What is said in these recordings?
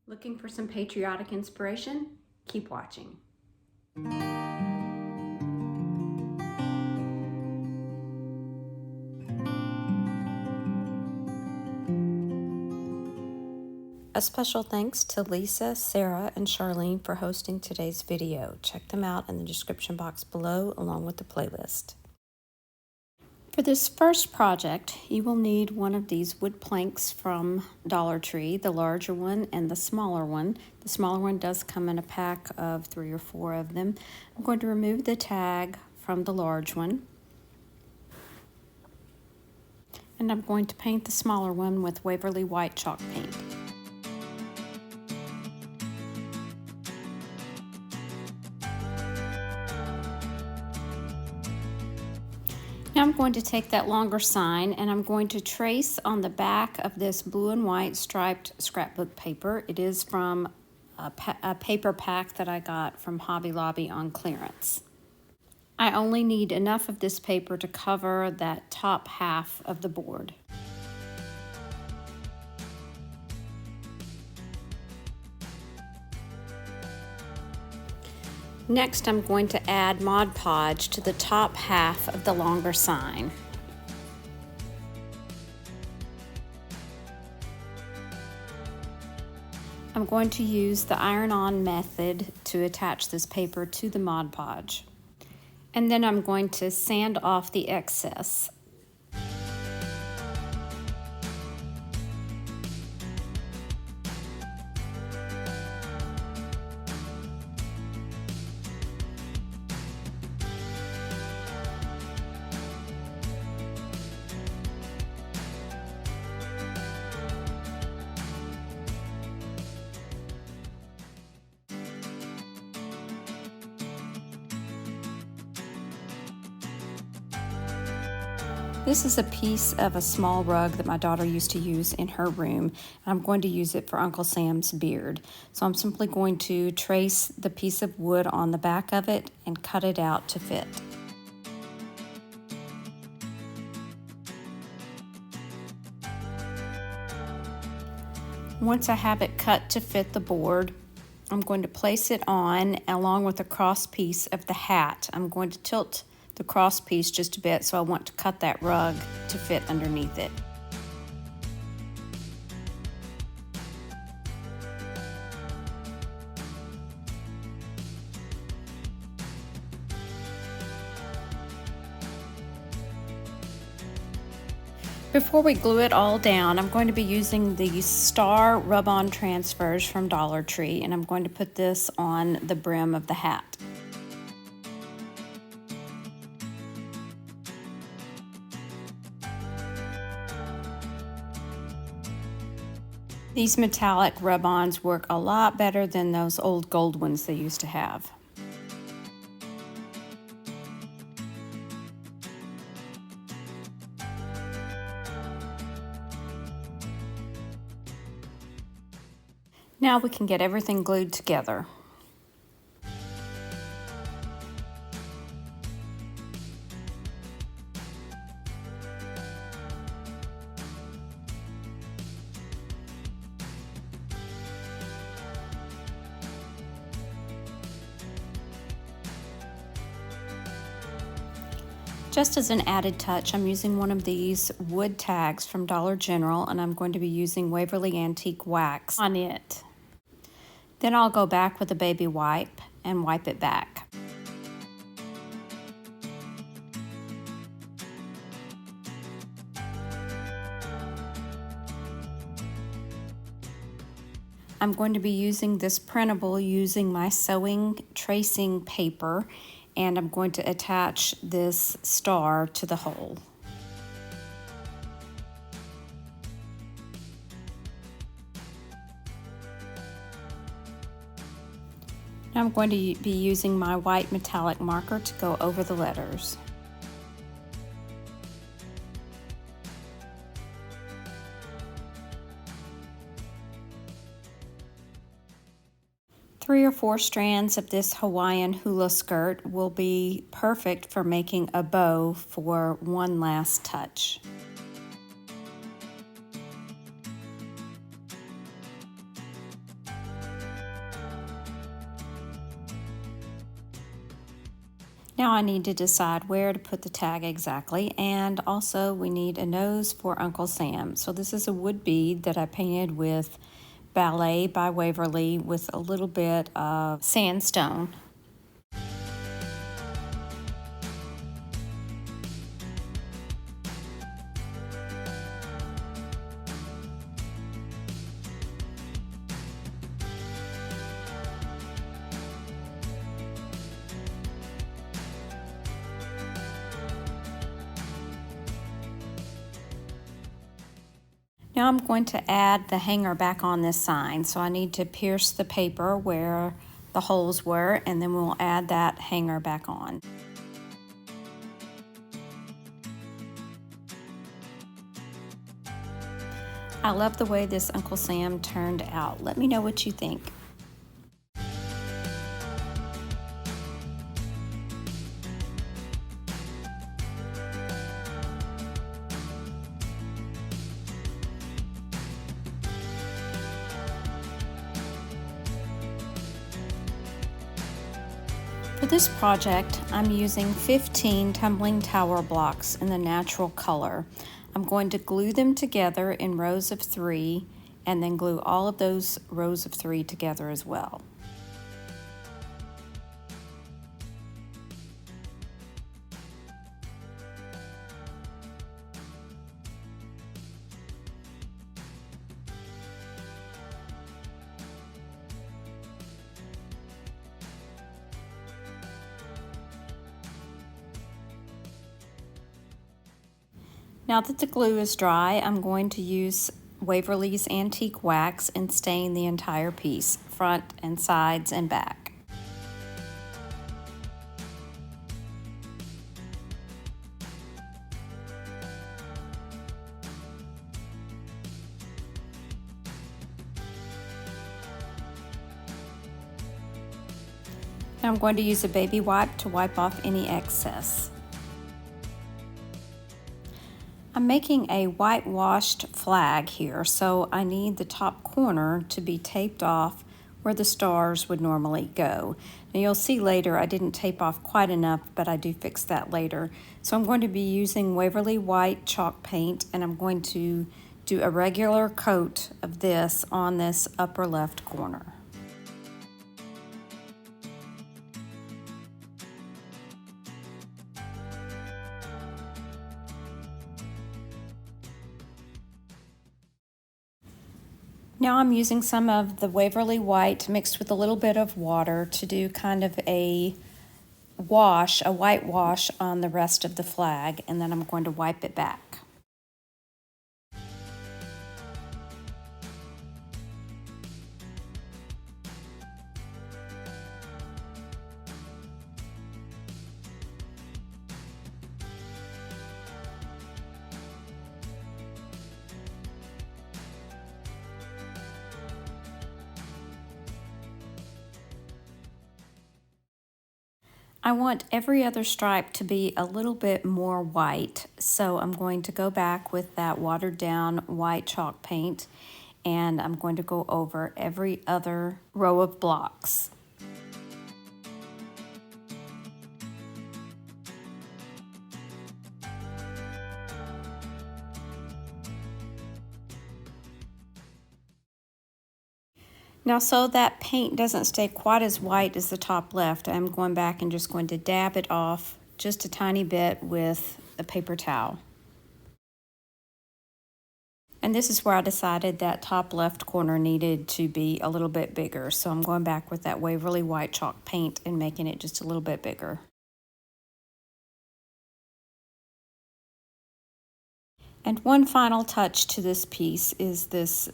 Looking for some patriotic inspiration? Keep watching. A special thanks to Lisa, Sarah, and Charlene for hosting today's video. Check them out in the description box below along with the playlist. For this first project, you will need one of these wood planks from Dollar Tree, the larger one and the smaller one. The smaller one does come in a pack of 3 or 4 of them. I'm going to remove the tag from the large one. And I'm going to paint the smaller one with Waverly White chalk paint. Now I'm going to take that longer sign and I'm going to trace on the back of this blue and white striped scrapbook paper. It is from a paper pack that I got from Hobby Lobby on clearance. I only need enough of this paper to cover that top half of the board. Next, I'm going to add Mod Podge to the top half of the longer sign. I'm going to use the iron-on method to attach this paper to the Mod Podge. And then I'm going to sand off the excess. This is a piece of a small rug that my daughter used to use in her room, and I'm going to use it for Uncle Sam's beard. So I'm simply going to trace the piece of wood on the back of it and cut it out to fit. Once I have it cut to fit the board, I'm going to place it on along with the cross piece of the hat. I'm going to tilt the cross piece just a bit, so I want to cut that rug to fit underneath it. Before we glue it all down, I'm going to be using the Star rub-on transfers from Dollar Tree, and I'm going to put this on the brim of the hat. These metallic rub-ons work a lot better than those old gold ones they used to have. Now we can get everything glued together. Just as an added touch, I'm using one of these wood tags from Dollar General, and I'm going to be using Waverly Antique Wax on it. Then I'll go back with a baby wipe and wipe it back. I'm going to be using this printable using my sewing tracing paper, and I'm going to attach this star to the hole. Now I'm going to be using my white metallic marker to go over the letters. Three or four strands of this Hawaiian hula skirt will be perfect for making a bow for one last touch. Now I need to decide where to put the tag exactly, and also we need a nose for Uncle Sam. So this is a wood bead that I painted with Ballet by Waverly with a little bit of sandstone. Now I'm going to add the hanger back on this sign. So I need to pierce the paper where the holes were, and then we'll add that hanger back on. I love the way this Uncle Sam turned out. Let me know what you think. For this project, I'm using 15 tumbling tower blocks in the natural color. I'm going to glue them together in rows of 3 and then glue all of those rows of 3 together as well. Now that the glue is dry, I'm going to use Waverly's Antique Wax and stain the entire piece, front and sides and back. Now I'm going to use a baby wipe to wipe off any excess. I'm making a whitewashed flag here, so I need the top corner to be taped off where the stars would normally go. Now you'll see later I didn't tape off quite enough, but I do fix that later. So I'm going to be using Waverly White chalk paint, and I'm going to do a regular coat of this on this upper left corner. Now I'm using some of the Waverly White mixed with a little bit of water to do kind of a wash, a white wash on the rest of the flag, and then I'm going to wipe it back. I want every other stripe to be a little bit more white, so I'm going to go back with that watered down white chalk paint, and I'm going to go over every other row of blocks. Now, so that paint doesn't stay quite as white as the top left, I'm going back and just going to dab it off just a tiny bit with a paper towel. And this is where I decided that top left corner needed to be a little bit bigger, so I'm going back with that Waverly White chalk paint and making it just a little bit bigger. And one final touch to this piece is this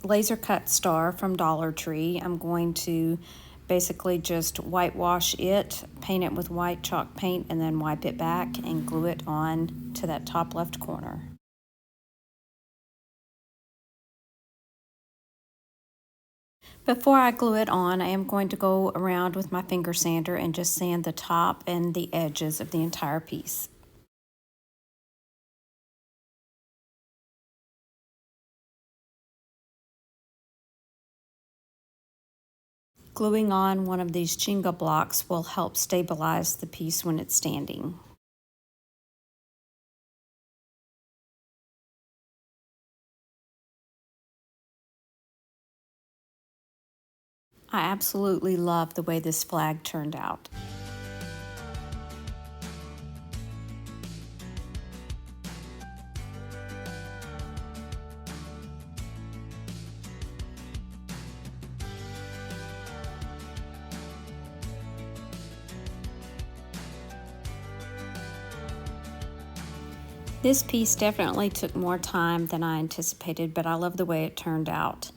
laser cut star from Dollar Tree. I'm going to basically just whitewash it, paint it with white chalk paint, and then wipe it back and glue it on to that top left corner. Before I glue it on, I am going to go around with my finger sander and just sand the top and the edges of the entire piece. Gluing on one of these Jenga blocks will help stabilize the piece when it's standing. I absolutely love the way this flag turned out. This piece definitely took more time than I anticipated, but I love the way it turned out.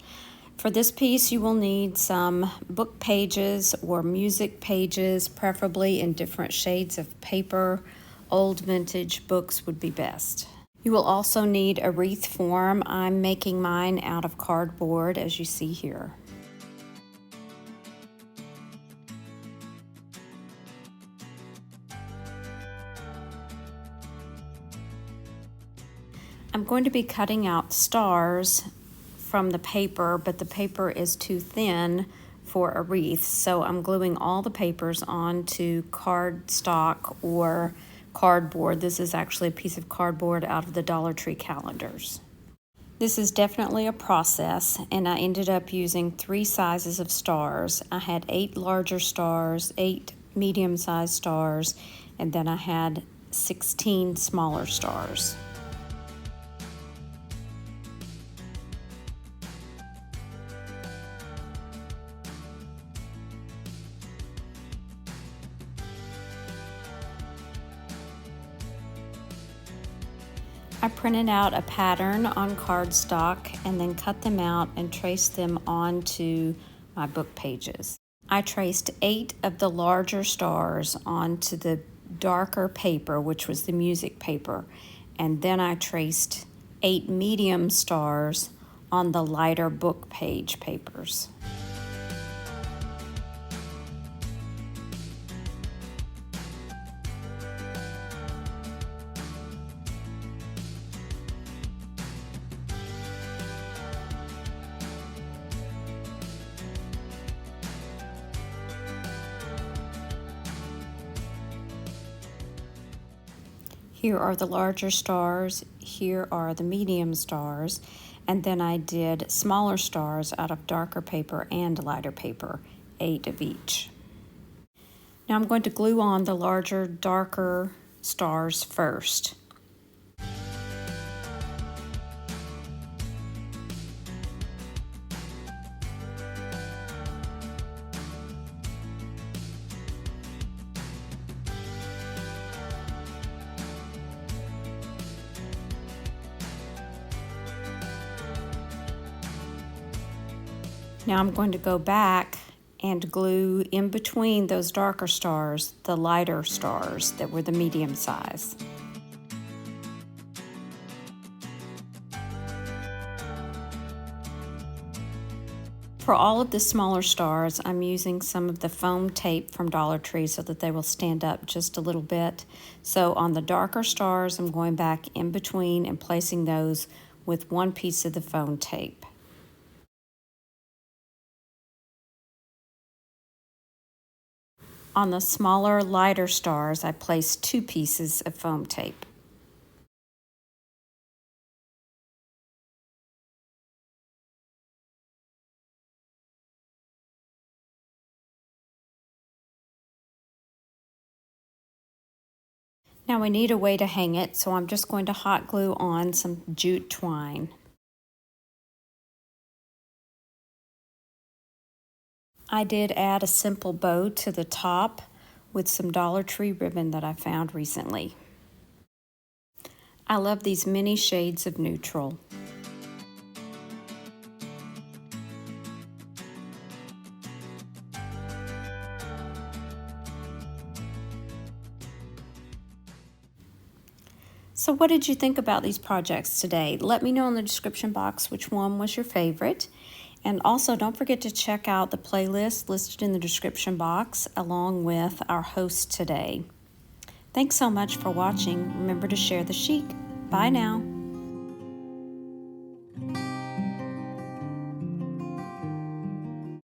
For this piece, you will need some book pages or music pages, preferably in different shades of paper. Old vintage books would be best. You will also need a wreath form. I'm making mine out of cardboard, as you see here. I'm going to be cutting out stars from the paper, but the paper is too thin for a wreath, so I'm gluing all the papers onto cardstock or cardboard. This is actually a piece of cardboard out of the Dollar Tree calendars. This is definitely a process, and I ended up using 3 sizes of stars. I had 8 larger stars, 8 medium-sized stars, and then I had 16 smaller stars. I printed out a pattern on cardstock and then cut them out and traced them onto my book pages. I traced 8 of the larger stars onto the darker paper, which was the music paper, and then I traced 8 medium stars on the lighter book page papers. Here are the larger stars, here are the medium stars, and then I did smaller stars out of darker paper and lighter paper, 8 of each. Now I'm going to glue on the larger, darker stars first. Now I'm going to go back and glue in between those darker stars, the lighter stars that were the medium size. For all of the smaller stars, I'm using some of the foam tape from Dollar Tree so that they will stand up just a little bit. So on the darker stars, I'm going back in between and placing those with one piece of the foam tape. On the smaller, lighter stars, I placed 2 pieces of foam tape. Now we need a way to hang it, so I'm just going to hot glue on some jute twine. I did add a simple bow to the top with some Dollar Tree ribbon that I found recently. I love these many shades of neutral. So what did you think about these projects today? Let me know in the description box which one was your favorite. And also don't forget to check out the playlist listed in the description box along with our host today. Thanks so much for watching. Remember to share the chic. Bye now.